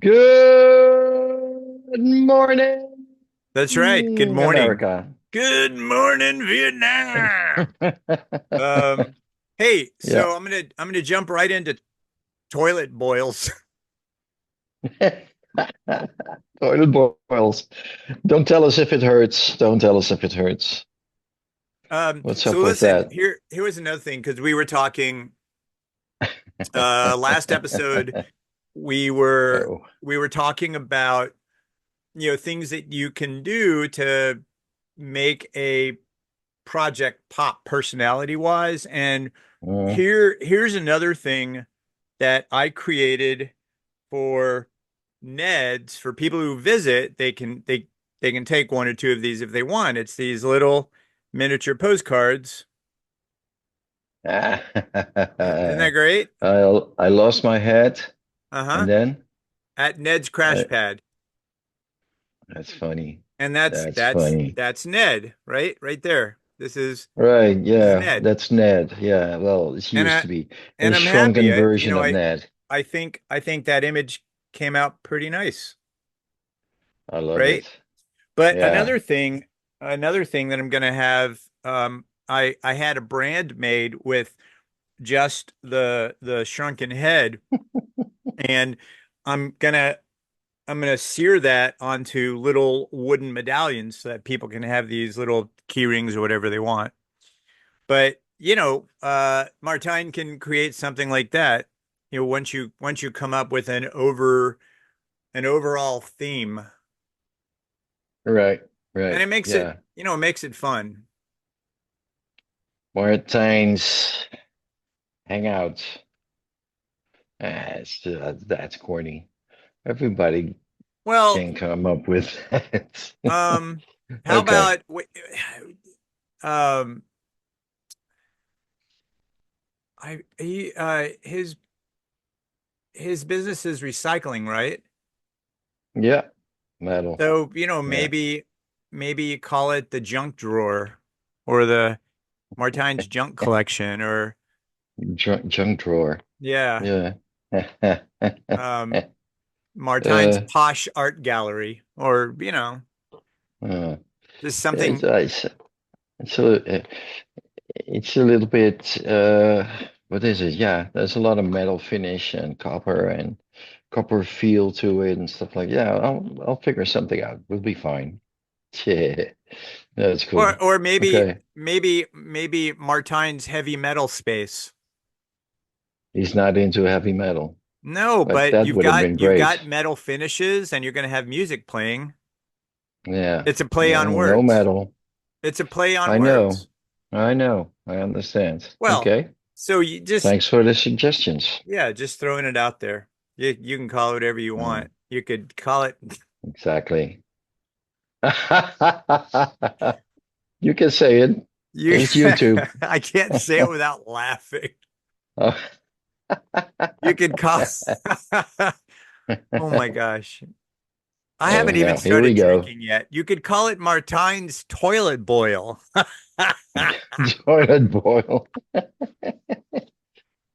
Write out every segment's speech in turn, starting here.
Good morning, That's right. Good morning. America. Good morning, Vietnam. Um, hey, Yeah. so I'm gonna jump right into toilet boils. Toilet boils. Don't tell us if it hurts. Don't tell us if it hurts. What's So up with listen, that? here was another thing because we were talking last episode we were Oh, we were talking about things that you can do to make a project pop personality wise. And uh, here's another thing that I created for Neds for people who visit. They can take one or two of these if they want. It's these little miniature postcards. Isn't that I great? I lost my head, and Uh-huh. then At Ned's Crash I, Pad. that's funny. And that's That's that's funny. that's Ned, right? Right there. Right, This is yeah, Ned. that's Ned. Yeah, well, it And used I to be a and I'm happy. shrunken version of Ned. I think that image came out pretty nice, I love right? it. But Yeah. another thing that I'm gonna have, I had a brand made with just the shrunken head, and I'm gonna I'm gonna sear that onto little wooden medallions so that people can have these little key rings or whatever they want. But Martine can create something like that. Once you come up with an overall theme, Right, and right. Yeah. it makes it fun. Martins hang out. That's corny. Everybody Well, can come up with that. um, how Okay. about um, I he his business is recycling, right? Yeah. Metal. So, Yeah. maybe you call it the junk drawer or the Martine's junk collection or Junk drawer. yeah, Yeah. um, Martine's Uh, posh art gallery or, uh, just it's, something. it's, it's a, it's a little bit, what is it? Yeah, there's a lot of metal finish and copper feel to it and stuff like. Yeah, I'll figure something out. We'll be fine. Yeah, that's cool. Or Okay, maybe Martine's heavy metal space. he's not into heavy metal, No, but but that would have been you've great. got metal finishes and you're going to have music playing. Yeah, It's a play no, on no words. metal. It's a play on I know, words. I know, I understand. Well, Okay, so you just thanks for the suggestions. yeah, just throwing it out there. You can call it whatever you Mm, want. You could call it exactly. You can say it. you It's YouTube. I can't say it without laughing. You could call Oh my gosh. I Oh, haven't even yeah, here we started go. drinking yet. You could call it Martine's toilet boil. Toilet boil.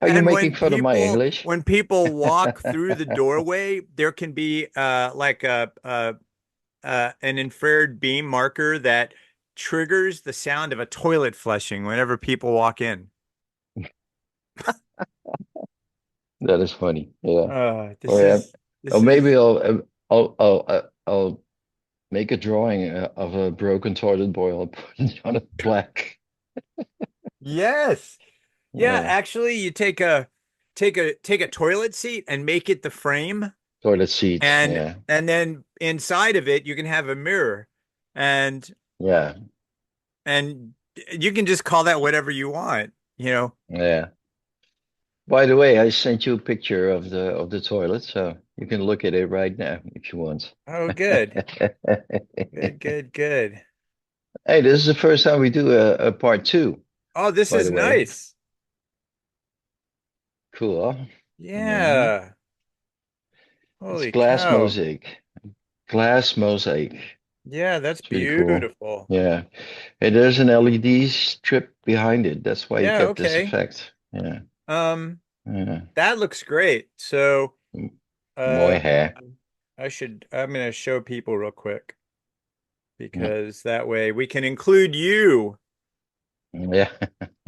Are you And making fun of my English? when people walk through the doorway, there can be like an infrared beam marker that triggers the sound of a toilet flushing whenever people walk in. That is funny. Yeah. This Or yeah. is Or this maybe is I'll make a drawing of a broken toilet boil and put it on a plaque. Yes. Yeah, Yeah. actually you take a toilet seat and make it the frame, Toilet seat. and Yeah. then inside of it you can have a mirror, and Yeah. and you can just call that whatever you want, you know. Yeah. By the way, I sent you a picture of the toilet, so you can look at it right now if you want. Oh, good. Good, good, good. Hey, this is the first time we do a part two, Oh, this by is the way. nice. Cool, huh? Hmm. Yeah. It's Holy glass cow. mosaic. Glass mosaic. Yeah, that's It's really cool. beautiful. Yeah. Hey, there's an LED strip behind it. That's why you Yeah, get this okay. effect. Yeah. Um, Yeah. that looks great. So, Uh, Mooi hè? I'm going to show people real quick Ja. because that way we can include you. Ja.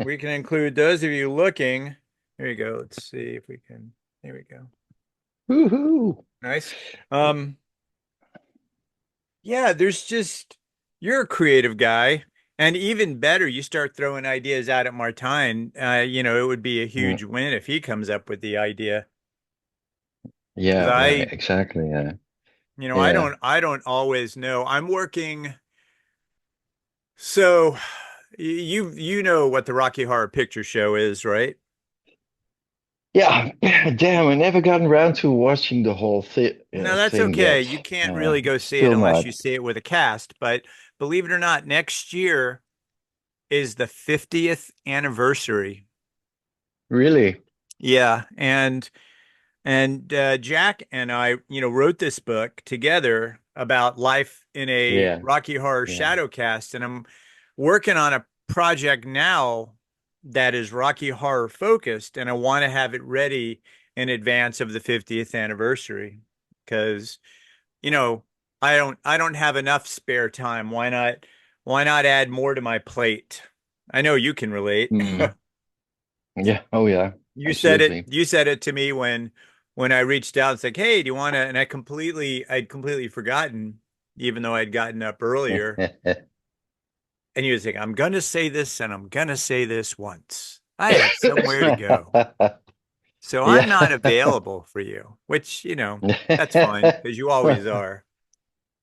We can include those of you looking. Here you go. Let's see if we can. Here we go. Woohoo! Nice. Um, yeah, there's just you're a creative guy, and even better, you start throwing ideas out at Martine. It would be a Mm. huge win if he comes up with the idea. Because Yeah, yeah, exactly. Yeah, yeah, I don't always know. I'm working. So you know what the Rocky Horror Picture Show is, right? yeah. Damn, I never gotten around to watching the whole No, that's thing okay. yet. You can't really go see it Still unless you not. see it with a cast. But believe it or not, next year is the 50th anniversary. Really? Yeah, and Jack and I, wrote this book together about life in a Yeah, Rocky Horror yeah. Shadowcast, and I'm working on a project now that is Rocky Horror focused, and I want to have it ready in advance of the 50th anniversary because, you know, I don't have enough spare time. Why not add more to my plate? I know you can relate. Mm. Yeah. Oh, yeah. You said it. Absolutely. You said it to me when I reached out. It's like, hey, do you want to? And I'd completely forgotten, even though I'd gotten up earlier. And you was like, I'm gonna say this, and I'm gonna say this once. I have somewhere to go, so I'm not Yeah. available for you. Which that's fine because you always are.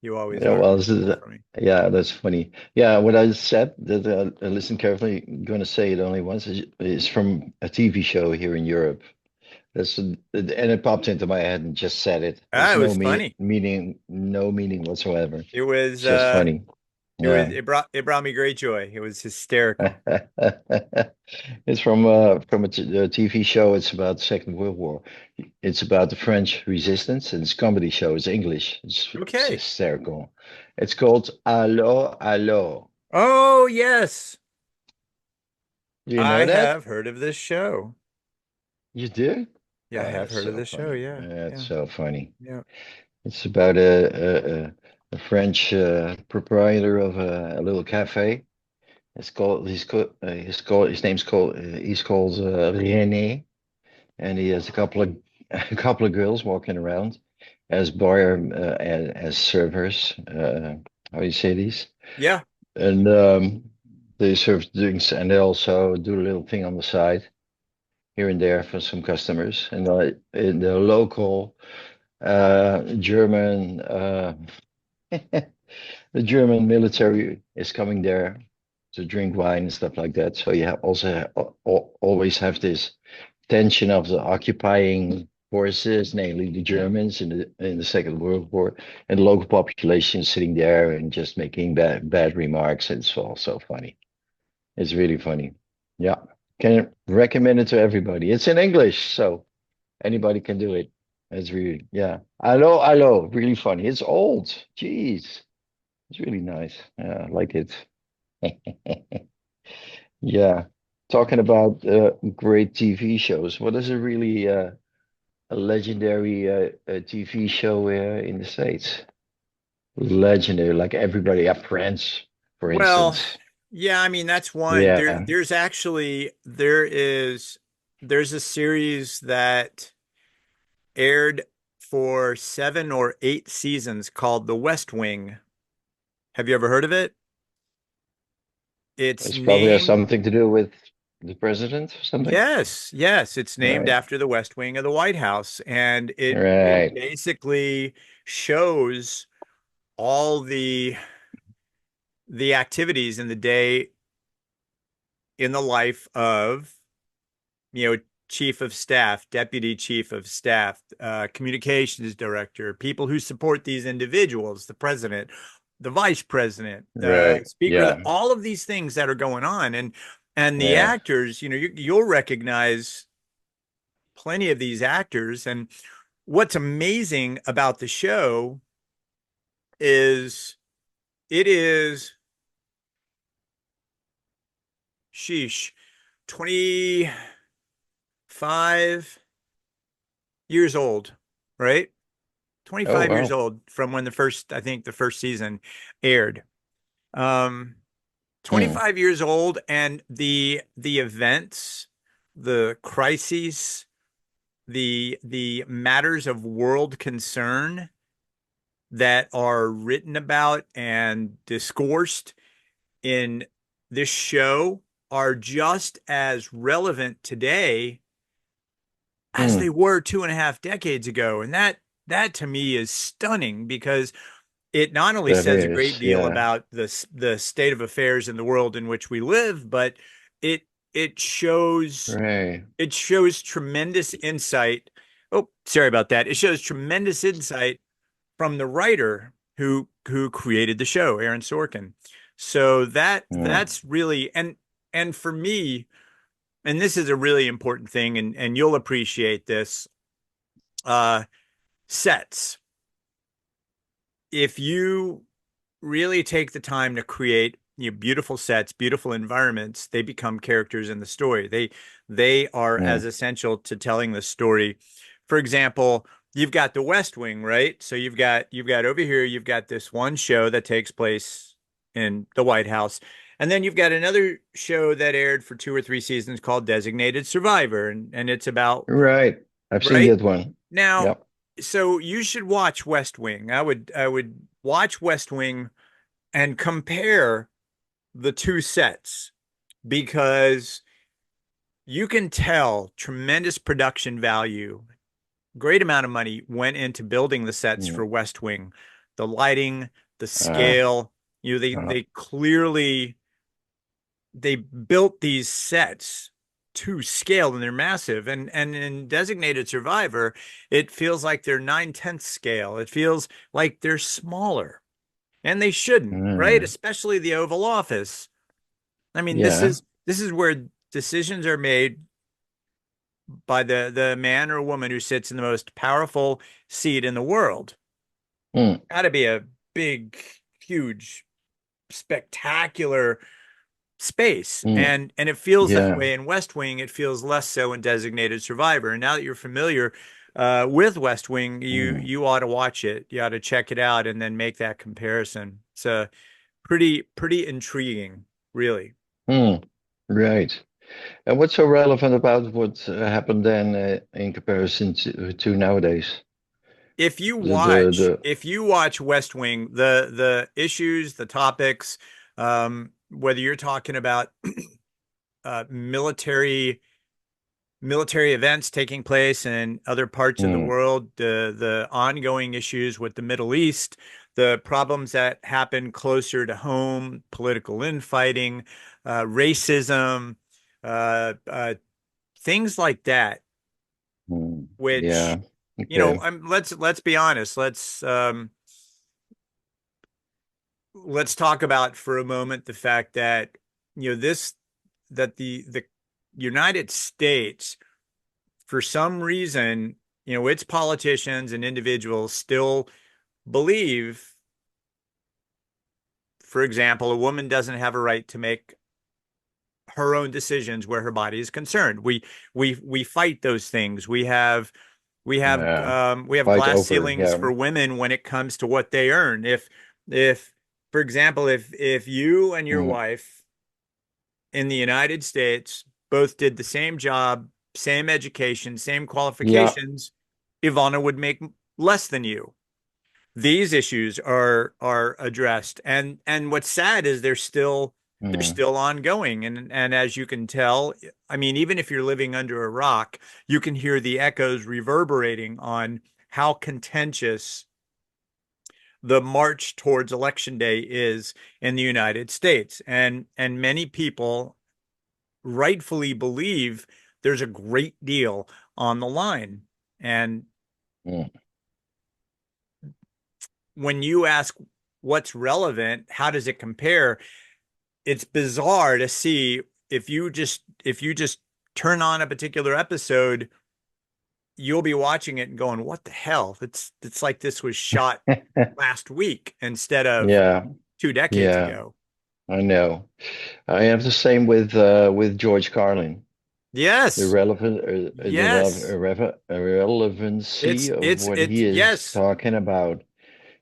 You always Yeah, are well, available for me. yeah, that's funny. Yeah, what I said that listen carefully, going to say it only once is from a TV show here in Europe. And it popped into my head and just said it. Ah, There's it no was funny. no meaning whatsoever. It was. It's just funny. Yeah. It brought me great joy. It was hysterical. It's from a TV show. It's about the Second World War. It's about the French resistance, and it's a comedy show. It's English. It's Okay. hysterical. It's called Allo Allo. Oh yes. Do you know I that? have heard of this show. You do? Yeah, I Oh, have that's heard of so this show. funny. Yeah, That's yeah, so funny. yeah. It's about a French proprietor of a little cafe. His name's called he's called René, and he has a couple of a couple of girls walking around as bar as servers. How do you say these? Yeah, And they serve drinks, and they also do a little thing on the side here and there for some customers. And in the local German the German military is coming there to drink wine and stuff like that. So you also always have this tension of the occupying forces, namely the Germans in the Second World War, and the local population sitting there and just making bad remarks. It's all so funny. It's really funny. Yeah, can recommend it to everybody. It's in English, so anybody can do it. It's really yeah. Hello, hello. Really funny. It's old. Jeez, it's really nice. Yeah, I like it. Yeah. Talking about great TV shows. What is a really a legendary TV show in the States? Legendary, like everybody. Yeah, Prince, for well, instance. yeah. I mean, that's one. Yeah. There's a series that aired for 7 or 8 seasons called The West Wing. Have you ever heard of it? It's It's probably has named, something to do with the president or something. yes, yes, it's named Right. after the West Wing of the White House, and it Right. basically shows all the activities in the day in the life of, chief of staff, deputy chief of staff, communications director, people who support these individuals, the president, the vice president, the Right. speaker, Yeah. all of these things that are going on. And the Yeah. actors, you'll recognize plenty of these actors. And what's amazing about the show is it is, sheesh, 25 years old, right? Oh 25 years wow. old from when I think the first season aired. Um, Hmm. 25 years old, and the events, the crises, the matters of world concern that are written about and discoursed in this show are just as relevant today as they Hmm. were 2.5 decades ago. And that to me is stunning because it not only That says a great is, deal yeah. about the state of affairs in the world in which we live, but it it shows Right. it shows tremendous insight. Oh, sorry about that. It shows tremendous insight from the writer who created the show, Aaron Sorkin. So Hmm. that's really and for me, and this is a really important thing, and you'll appreciate this. Uh, Sets. If you really take the time to create beautiful sets, beautiful environments, they become characters in the story. They are as Hmm. essential to telling the story. For example, you've got the West Wing, right? So you've got over here, you've got this one show that takes place in the White House. And then you've got another show that aired for 2 or 3 seasons called Designated Survivor, and it's about Right. I've seen right that one. now. Yep. So you should watch West Wing. I would watch West Wing and compare the two sets because you can tell tremendous production value, great amount of money went into building the sets Hmm. for West Wing. The lighting, the Uh, scale, uh, they clearly they built these sets to scale and they're massive. And in Designated Survivor, it feels like they're 9/10 scale. It feels like they're smaller. And they shouldn't, right? hmm. Especially the Oval Office. I mean, Yeah. this is where decisions are made by the man or woman who sits in the most powerful seat in the world. Hmm. Got to be a big, huge, spectacular space. Hmm. And it feels that Yeah. way in West Wing. It feels less so in Designated Survivor. And now that you're familiar with West Wing, Hmm. you ought to watch it. You ought to check it out and then make that comparison. It's a pretty intriguing, really. Hmm. Right. And what's so relevant about what happened then in comparison to nowadays? The If you watch West Wing, the issues, the topics, whether you're talking about military events taking place in other parts of the hmm. world, the ongoing issues with the Middle East, the problems that happen closer to home, political infighting, racism, uh, things like that, Hmm. which Yeah. Okay. let's be honest. Let's talk about for a moment the fact that this that the United States, for some reason, its politicians and individuals still believe, for example, a woman doesn't have a right to make her own decisions where her body is concerned. We fight those things. Yeah. We have Fight glass over. ceilings Yeah. for women when it comes to what they earn. If for example, if you and your Hmm. wife in the United States both did the same job, same education, same Yeah. qualifications, Ivana would make less than you. These issues are addressed, and what's sad is they're Hmm. still ongoing. And as you can tell, I mean, even if you're living under a rock, you can hear the echoes reverberating on how contentious the march towards election day is in the United States. And many people rightfully believe there's a great deal on the line. And Hmm. when you ask what's relevant, how does it compare? It's bizarre to see if you just turn on a particular episode, you'll be watching it and going, "What the hell?" It's like this was shot last week instead of Yeah. 2 decades Yeah. ago. I know. I have the same with George Carlin. The Yes. relevant, Yes. irrelevancy of what It's he is yes. talking about.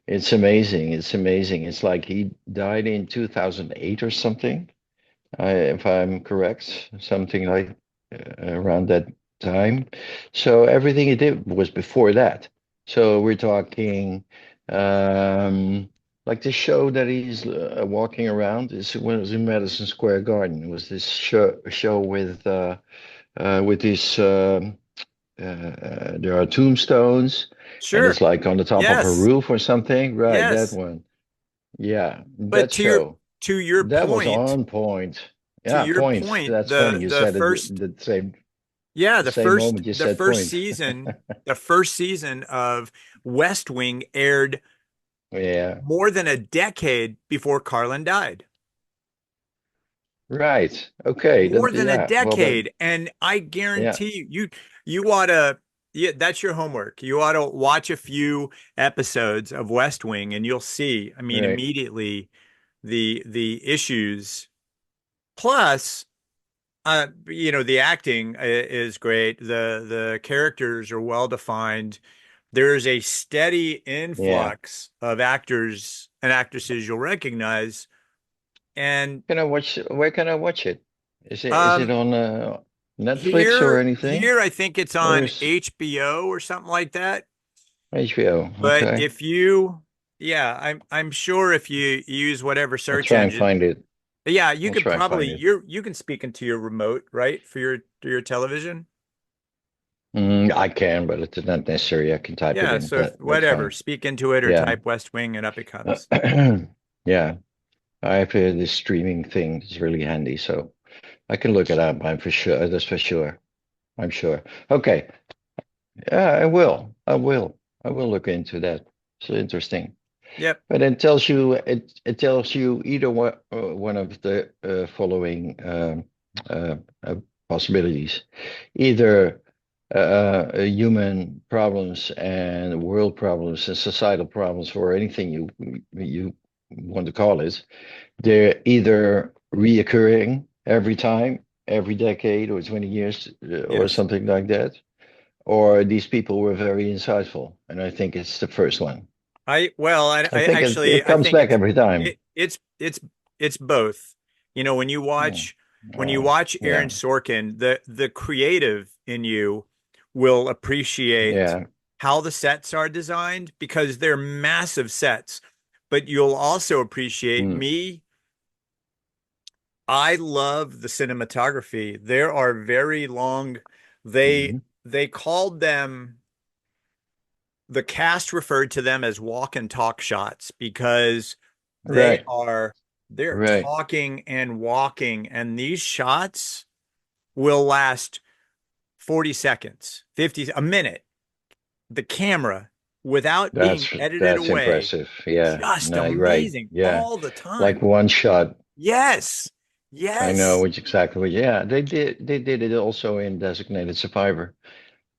It's amazing. It's amazing. It's like he died in 2008 or something, if I'm correct, something like around that time. So everything he did was before that. So we're talking like the show that he's walking around is was in Madison Square Garden. It was this show with these there are tombstones, and it's Sure. like on the top of a Yes. roof or something. Right, that Yes. one. Yeah, But that show. to your That was point, on point. to Yeah, your point. point, That's funny. You the said it first yeah, the same moment you the said first point. season, the first season of West Wing aired Yeah. more than a decade before Carlin died. Right. Okay. Then More than a yeah. Well then decade. And I yeah. guarantee you ought to, yeah, that's your homework. You ought to watch a few episodes of West Wing and you'll see, I mean, Right. immediately the issues. Plus, the acting is great. The characters are well defined. There's a steady Yeah. influx of actors and actresses you'll recognize. And Can I watch where can I watch it? Is it um, on Netflix or anything? here, I think it's on Where's HBO or something like that. HBO? But Okay. yeah, I'm sure if you use whatever I'll search try and engine, find it. yeah, you I'll could try and probably find it. you can speak into your remote, right, for your television. I can, but it's not necessary. I can type it Yeah, in. so if That's whatever, fine. speak into it or Yeah. type West Wing and up it comes. Yeah. I have this streaming thing. It's really handy, so I can look it up. I'm for sure. That's for sure. I'm sure. Okay. Yeah, I will. I will. I will look into that. It's interesting. Yep. But it tells you either one of the following uh, possibilities, either human problems and world problems and societal problems or anything you want to call it. They're either reoccurring every time, every decade or 20 years or Yes. something like that, or these people were very insightful. And I think it's the first one. I I think actually it I comes think back every time. it's both. You know, Hmm. when you watch Aaron Yeah, Sorkin, the creative in you will appreciate yeah. how the sets are designed because they're massive sets. But you'll also appreciate Mm. me. I love the cinematography. There are very long, they Hmm. they called them the cast referred to them as walk and talk shots because they Right, are they're right. talking and walking and these shots will last 40 seconds, 50, a minute. The camera without being edited That's away, impressive. Yeah, just no, you're right. amazing Yeah, all the like time. one shot. Yes. I know Yes. which exactly. Yeah, they did it also in Designated Survivor.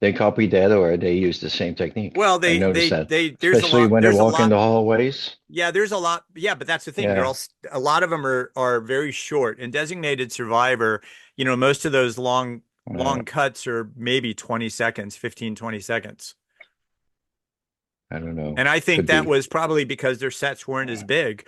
They copied that or they used the same technique. Well, I noticed that, there's especially when they there's a walk in lot. the hallways. Yeah, there's a lot. Yeah, but that's the thing. They're Yeah, all a lot of them are very short. And Designated Survivor, most of those uh, long cuts are maybe 20 seconds, 15, 20 seconds. I don't know. And I think Could that be. was probably because their sets weren't as big.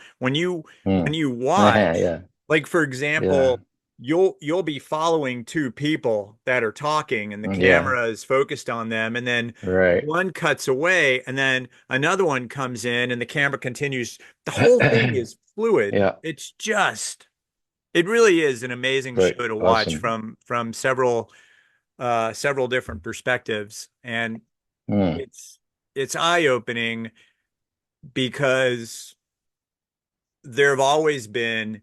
Hmm. When you watch, Yeah, like for yeah, example, you'll be following two people that are talking and the yeah. camera is focused on them and then Right. one cuts away and then another one comes in and the camera continues. The whole thing is fluid. Yeah, It really is an amazing great, show to watch awesome. from several different perspectives and Hmm. it's eye-opening because there have always been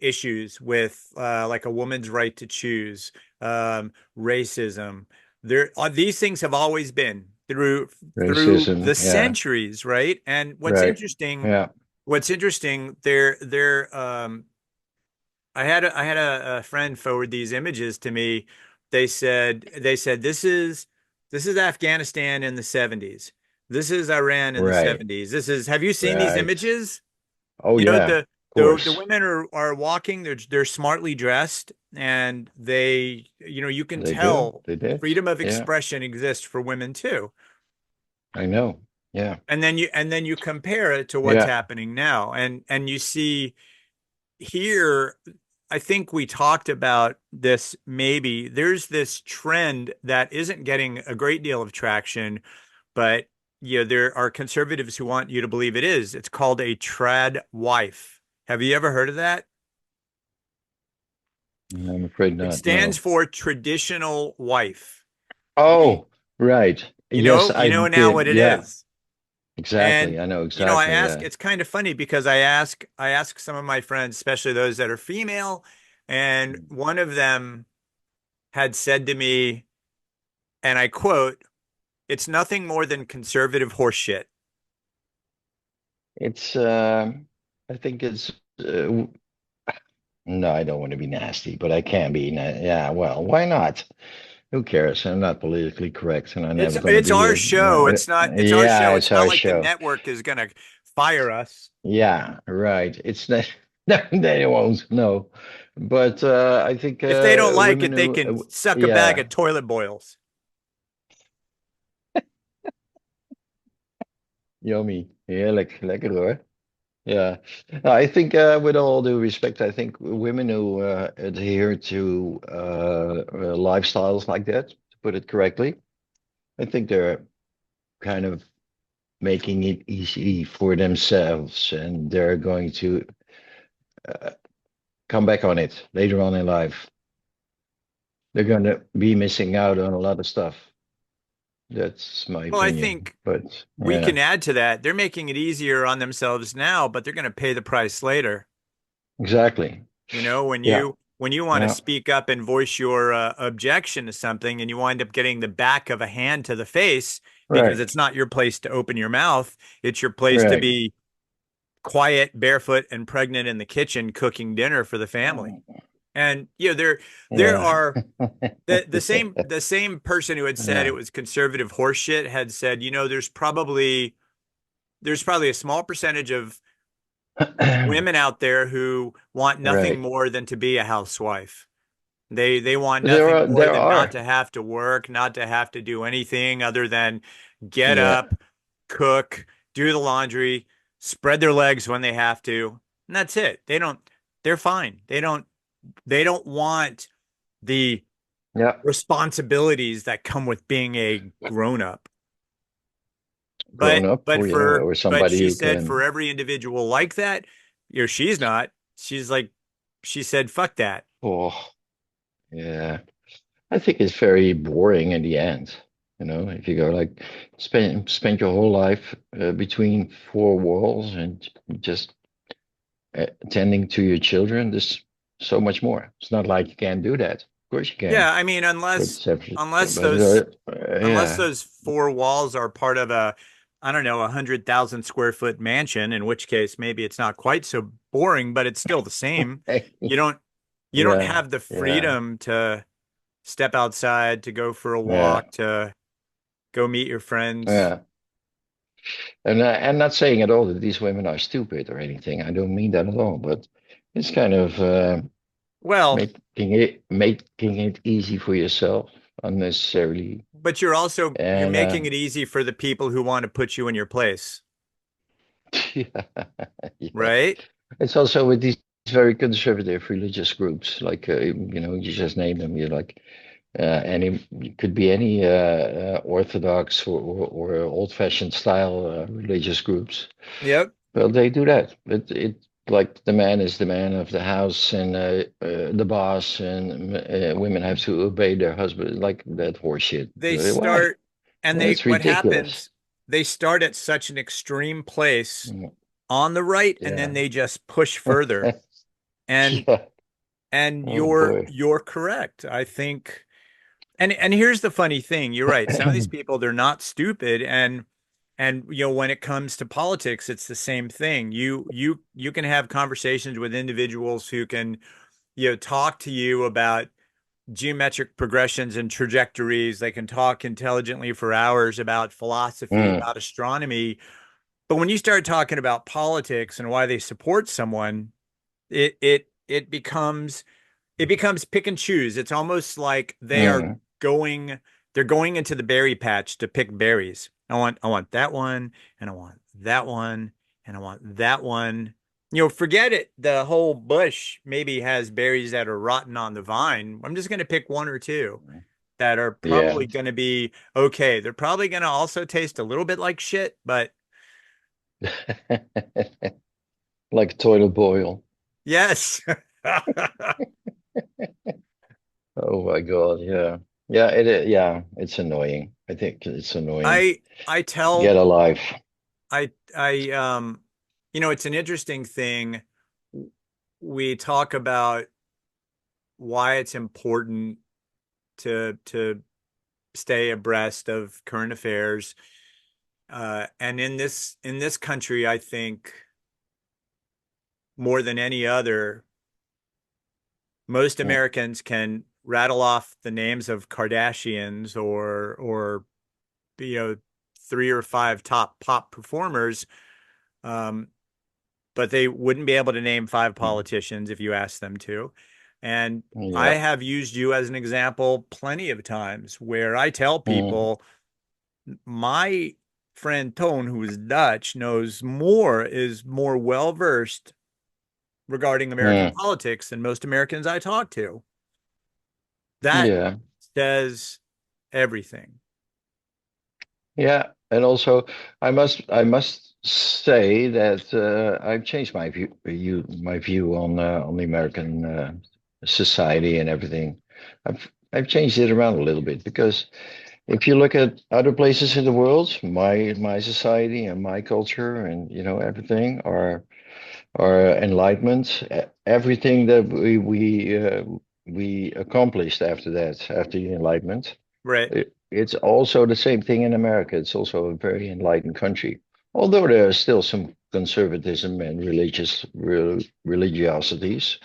issues with like a woman's right to choose, racism. These things have always been through the Racism. Yeah, centuries, right? And right. Yeah, what's interesting, I had a friend forward these images to me. They said this is Afghanistan in the 70s. This is Iran in the right, 70s. This is have you seen these right. images? Oh You know, yeah, The course. women are walking, they're smartly dressed, and they, you can They do. tell They did. freedom of Yeah, expression exists for women too. I know. Yeah. And then you compare it to what's Yeah. happening now, and you see here, I think we talked about this maybe. There's this trend that isn't getting a great deal of traction, but there are conservatives who want you to believe it is. It's called a trad wife. Have you ever heard of that? I'm afraid It not. stands No. for traditional wife. The Oh, right. you Yes, know, you I know now what did. it Yeah, is. And exactly. I know I exactly. ask, Yeah. it's kind of funny because I ask some of my friends, especially those that are female, and one of them had said to me, and I quote, "It's nothing more than conservative horseshit." It's, I think it's, no, I don't want to be nasty, but I can be. Yeah, well, why not? Who cares? I'm not politically correct, and I'm It's never going to it's be our it. show. It's our Yeah, show. it's It's not our like the show. network is gonna fire us. Yeah, right. It's not, no, they won't. No, but I think If they don't like women it, they who, can suck a bag yeah, of toilet boils. yummy, heerlijk, lekker hoor. Yeah, I think with all due respect, I think women who adhere to lifestyles like that, to put it correctly, I think they're kind of making it easy for themselves, and they're going to uh, come back on it later on in life. They're going to be missing out on a lot of stuff. That's my Well, I opinion. think But we yeah, can add to that. They're making it easier on themselves now, but they're going to pay the price later. exactly. When Yeah, you want to yeah, speak up and voice your objection to something, and you wind up getting the back of a hand to the face because right, it's not your place to open your mouth. It's your place to right. be quiet, barefoot, and pregnant in the kitchen cooking dinner for the family. And there Yeah. are the same person who had said it Yeah. was conservative horseshit had said, there's probably a small percentage of women out there who want nothing Right. more than to be a housewife. They want There nothing are, more there than not are. to have to work, not to have to do anything other than get Yeah. up, cook, do the laundry, spread their legs when they have to, and that's it. They're fine. They don't want the Yeah. responsibilities that come with being a grown up. Grown But up, but or yeah, for or but somebody she who said for can. every individual like that, she's not. She's like she said, fuck that. Oh, yeah. I think it's very boring in the end. You know, if you go like spend your whole life between four walls and just attending to your children, there's so much more. It's not like you can't do that. Of course you can. Yeah, I mean, unless But unless but those unless yeah. those four walls are part of a, I don't know, 100,000 square foot mansion, in which case maybe it's not quite so boring, but it's still the same. You don't you don't Yeah. have the Yeah. freedom to step outside, to go for a Yeah. walk, to go meet your friends. Yeah. And I'm not saying at all that these women are stupid or anything. I don't mean that at all. But it's kind of Well, making it easy for yourself unnecessarily. but you're And making it easy for the people who want to put you in your place, yeah, yeah. right? It's also with these very conservative religious groups, like you just name them. You're like any it could be any Orthodox or old-fashioned style religious groups. Yep. Well, they do that. It like the man is the man of the house and the boss, and women have to obey their husband, like that horseshit. They Why? start and It's what ridiculous. happens, they start at such an extreme place Mm, on the right, and then yeah. they just push further. And Yeah. and Oh you're boy. you're correct. I think, and here's the funny thing. You're right. Some of these people, they're not stupid, and when it comes to politics, it's the same thing. You can have conversations with individuals who can, talk to you about geometric progressions and trajectories. They can talk intelligently for hours about philosophy, Mm, about astronomy. But when you start talking about politics and why they support someone, it becomes pick and choose. It's almost like Mm, they're going into the berry patch to pick berries. I want that one, and I want that one, and I want that one. Forget it. The whole bush maybe has berries that are rotten on the vine. I'm just going to pick one or two that are yeah. probably going to be okay. They're probably going to also taste a little bit like shit, but Like toilet boil. yes. Oh my God, yeah. Yeah, it is, yeah, it's annoying. I think it's annoying. I Get tell a life. I it's an interesting thing. We talk about why it's important to stay abreast of current affairs. And in this country, I think more than any other, most Mm, Americans can rattle off the names of Kardashians or you know three or five top pop performers. Um, but they wouldn't be able to name five mm, politicians if you asked them to. And I yeah. have used you as an example plenty of times where I tell Mm, people my friend Tone, who is Dutch, is more well versed regarding American mm, politics than most Americans I talk to. That yeah. says everything. Yeah. And also I must say that I've changed my view on the American society and everything. I've changed it around a little bit because if you look at other places in the world, my society and my culture and everything our enlightenment, everything that we accomplished after that, after the Enlightenment. Right. It's also the same thing in America. It's also a very enlightened country, although there are still some conservatism and religiosities,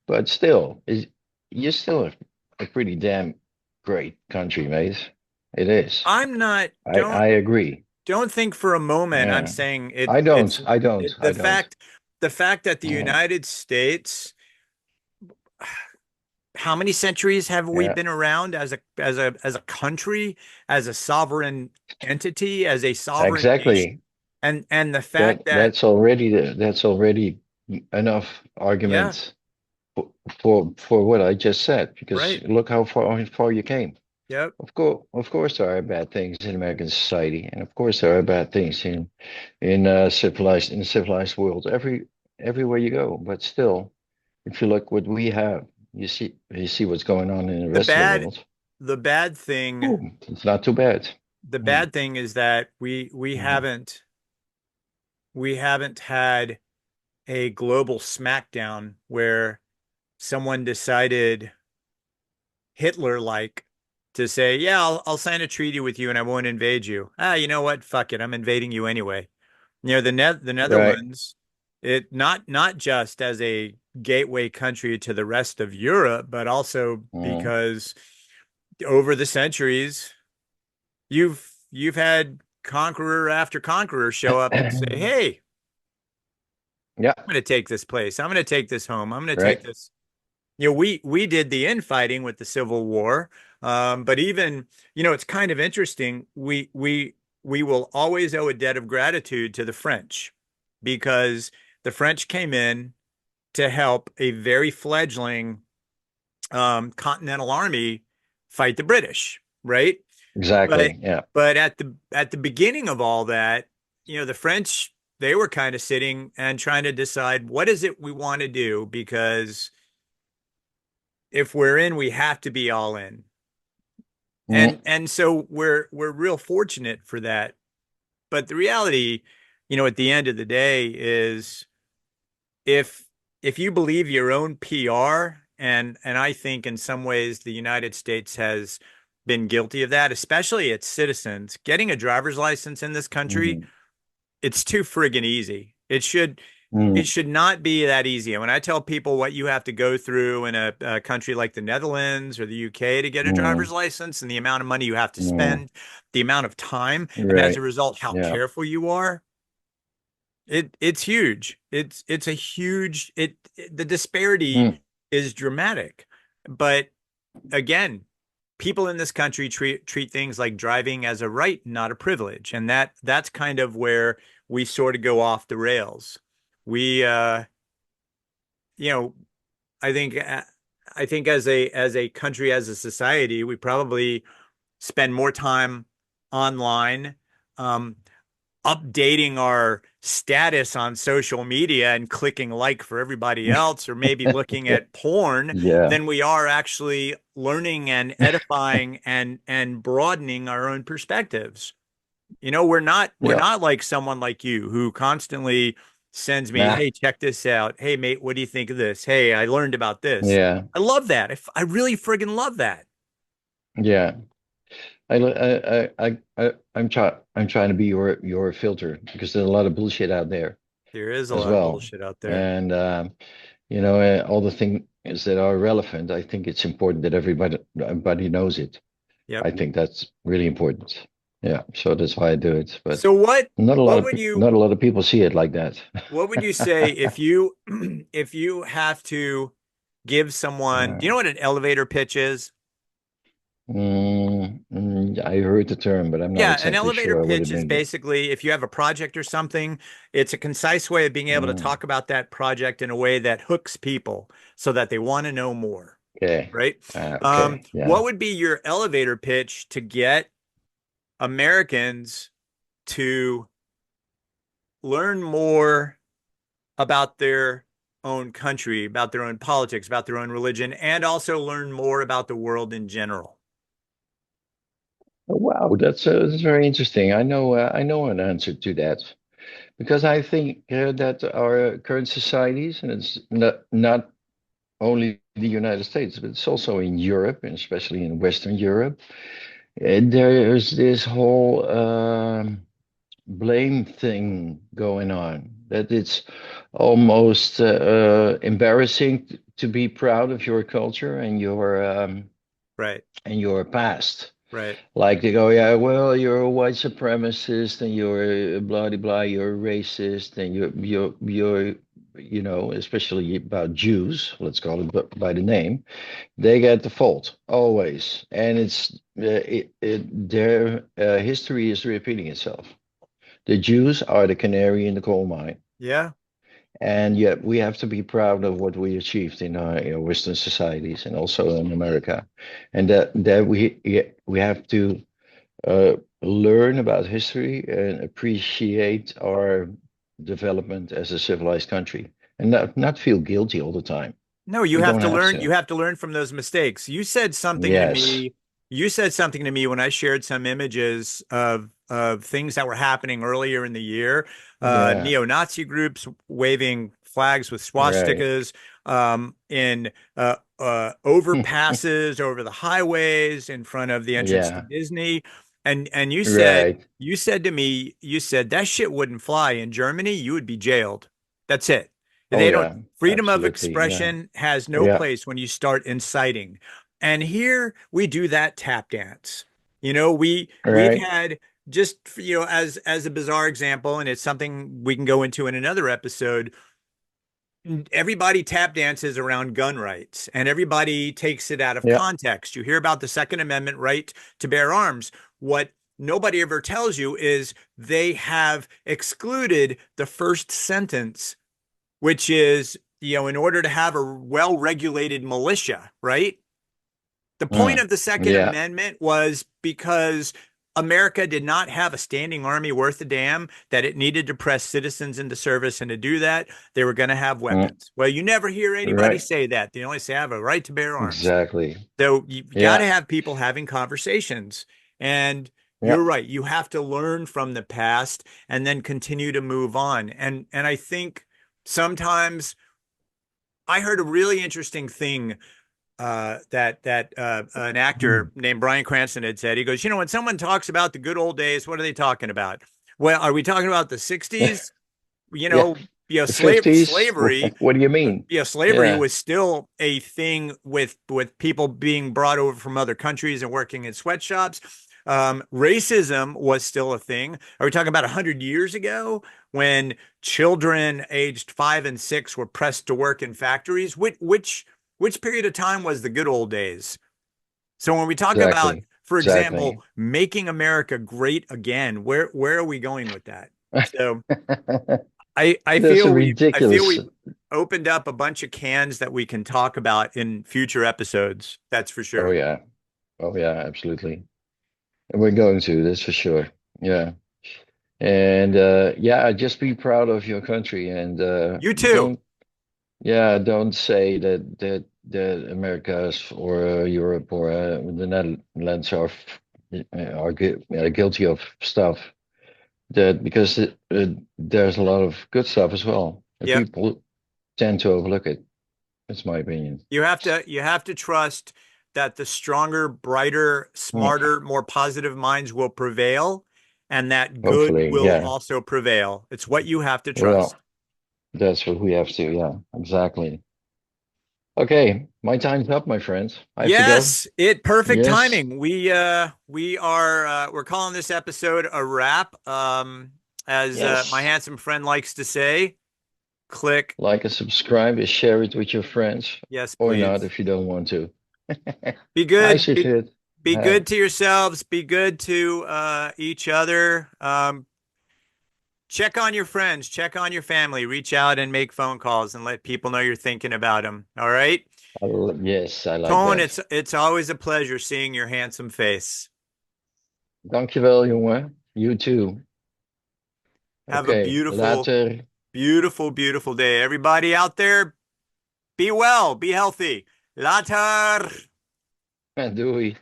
but still, you're still a pretty damn great country, mate. It is. I'm not, I agree. don't think for a moment I'm Yeah. saying I don't. I don't. it, I don't. the fact that the Yeah. United States, how many centuries have we Yeah. been around as a country, as a sovereign entity, as a sovereign nation? Exactly. And the That fact that, that's already enough yeah, argument for what I just said. Because right. look how far you came. Yep. Of course, there are bad things in American society, and of course there are bad things in the civilized world everywhere you go. But still, if you look what we have, you see what's going on in the The rest of the bad world. the bad thing Oh, it's not too bad. the Mm, bad thing is that we mhm. haven't had a global smackdown where someone decided Hitler like to say, yeah, I'll sign a treaty with you and I won't invade you. Ah, you know what? Fuck it. I'm invading you anyway. The Right. Netherlands, it not just as a gateway country to the rest of Europe, but also Mm. because over the centuries, you've had conqueror after conqueror show up and say, "Hey, Yeah. I'm going to take this place. I'm going to take this home. I'm going to take Right. this." We did the infighting with the Civil War, but even it's kind of interesting. We will always owe a debt of gratitude to the French because the French came in to help a very fledgling Continental Army fight the British, right? But Exactly. Yeah. at the beginning of all that, the French they were kind of sitting and trying to decide what is it we want to do because if we're in, we have to be all in. And Mm. and so we're real fortunate for that. But the reality, at the end of the day is if if you believe your own PR, and I think in some ways the United States has been guilty of that, especially its citizens, getting a driver's license in this country, Mhm. it's too friggin' easy. It Mm. should not be that easy. And when I tell people what you have to go through in a country like the Netherlands or the UK to get a driver's Mm. license and the amount of money you have to Mm. spend, the amount of time, and as a Right. result, how Yeah. careful you are, It's huge. It's a huge the disparity Mm, is dramatic. But again, people in this country treat things like driving as a right, not a privilege. And that's kind of where we sort of go off the rails. We you know, I think I think as a country, as a society, we probably spend more time online, um, updating our status on social media and clicking like for everybody else, or maybe looking at porn, yeah, than we are actually learning and edifying and broadening our own perspectives. You know, we're yeah, not like someone like you who constantly sends me, nah, "Hey, check this out. Hey, mate, what do you think of this? Hey, I learned about this." yeah, I love that. I really friggin' love that. yeah. I'm trying to be your filter because there's a lot of bullshit out there There is a as lot of well, bullshit out there. and all the things that are relevant. I think it's important that everybody knows it. Yep. I think that's really important. Yeah, so that's why I do it. But So not a lot of not a lot of people see it like that. what would you say if you if you have to give someone, do you Uh, know what an elevator pitch is? I heard the term, but I'm not Yeah, an exactly elevator sure what it pitch is means. basically if you have a project or something, it's a concise way of being able to Mm, talk about that project in a way that hooks people so that they want to know more, okay. right? Okay. What Yeah. would be your elevator pitch to get Americans to learn more about their own country, about their own politics, about their own religion, and also learn more about the world in general? Oh, wow, that's very interesting. I know an answer to that because I think that our current societies, and it's not only the United States, but it's also in Europe, and especially in Western Europe, there's this whole blame thing going on. That it's almost embarrassing to be proud of your culture Right, and your past. right. Like they go, yeah, well, you're a white supremacist and you're blah blah blah, you're racist and especially about Jews, let's call it by the name, they get the fault always, and their history is repeating itself. The Jews are the canary in the coal mine, Yeah. and yet we have to be proud of what we achieved in our Western societies and also in America, and that we have to learn about history and appreciate our development as a civilized country and not feel guilty all the time. No, you We have don't to have learn. You to. have to learn from those mistakes. Yes. You said something to me when I shared some images of things that were happening earlier in the year. Yeah. Neo-Nazi groups waving flags with Right. swastikas, in overpasses over the highways in front of the entrance to Yeah. Disney. And Right. you said to me, you said that shit wouldn't fly in Germany. You would be jailed. That's it. Oh They don't. yeah. Freedom of Absolutely. Yeah. expression has no Yeah. place when you start inciting. And here we do that tap dance. You know, we've Right. had just as a bizarre example, and it's something we can go into in another episode. Everybody tap dances around gun rights, and everybody takes it out of Yeah. context. You hear about the Second Amendment right to bear arms. What nobody ever tells you is they have excluded the first sentence, which is, in order to have a well-regulated militia, right? The point Mm. of the Second Yeah. Amendment was because America did not have a standing army worth a damn, that it needed to press citizens into service. And to do that, they were going to have Mm. weapons. Well, you never hear anybody Right. say that. They only say, I have a right to bear arms. Exactly. So you got to Yeah. have people having conversations. And Yeah. you're right. You have to learn from the past and then continue to move on. And I think sometimes I heard a really interesting thing that an actor named Bryan Cranston had said. He goes, when someone talks about the good old days, what are they talking about? Well, are we talking about the 60s? You Yeah. know, The 50s. slavery, What do you mean? slavery Yeah. was still a thing with people being brought over from other countries and working in sweatshops. Racism was still a thing. Are we talking about 100 years ago when children aged 5 and 6 were pressed to work in factories? Which period of time was the good old days? So when we talk about, Exactly. for example, Exactly. making America great again, where are we going with that? So I That's feel ridiculous. we've opened up a bunch of cans that we can talk about in future episodes. That's for Oh sure. yeah. Oh yeah, absolutely. And we're going to, that's for sure. Yeah. And yeah, just be proud of your country and You too. don't yeah, don't say that Americas or Europe or the Netherlands are guilty of stuff that because there's a lot of good stuff as well. And Yep. people tend to overlook it. That's my opinion. You have to trust that the stronger, brighter, Yeah, smarter, more positive minds will prevail and that good hopefully, will yeah. also prevail. It's what you have to trust. Well, that's what we have to. Yeah, exactly. Okay, my time's up, my friends. I have to go. Yes, it perfect Yes, timing. We're calling this episode a wrap. As my yes. handsome friend likes to say, click. Like and subscribe and share it with your friends, Yes, or not please. if you don't want to. Be I good. should. Be good to yourselves. Be good to each other. Check on your friends. Check on your family. Reach out and make phone calls and let people know you're thinking about them. All right. Yes, I like Tone, that. it's always a pleasure seeing your handsome face. Dankjewel, jongen. You too. Have a Oké, beautiful, later. beautiful, beautiful day. Everybody out there, be well, be healthy. Later. Doei.